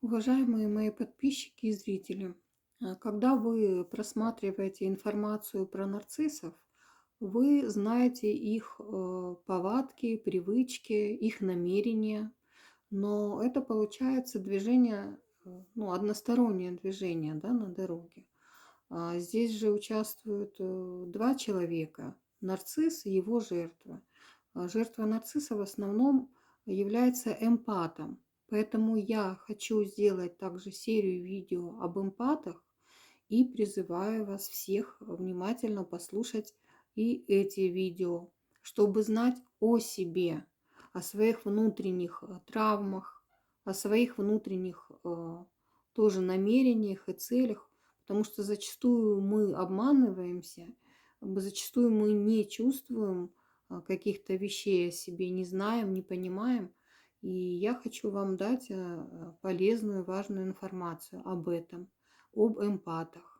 Уважаемые мои подписчики и зрители, когда вы просматриваете информацию про нарциссов, вы знаете их повадки, привычки, их намерения, но это получается движение, ну, одностороннее движение, да, на дороге. Здесь же участвуют два человека, нарцисс и его жертва. Жертва нарцисса в основном является эмпатом. Поэтому я хочу сделать также серию видео об эмпатах и призываю вас всех внимательно послушать и эти видео, чтобы знать о себе, о своих внутренних травмах, о своих внутренних тоже намерениях и целях, потому что зачастую мы обманываемся, зачастую мы не чувствуем каких-то вещей о себе, не знаем, не понимаем. И я хочу вам дать полезную, важную информацию об этом, об эмпатах.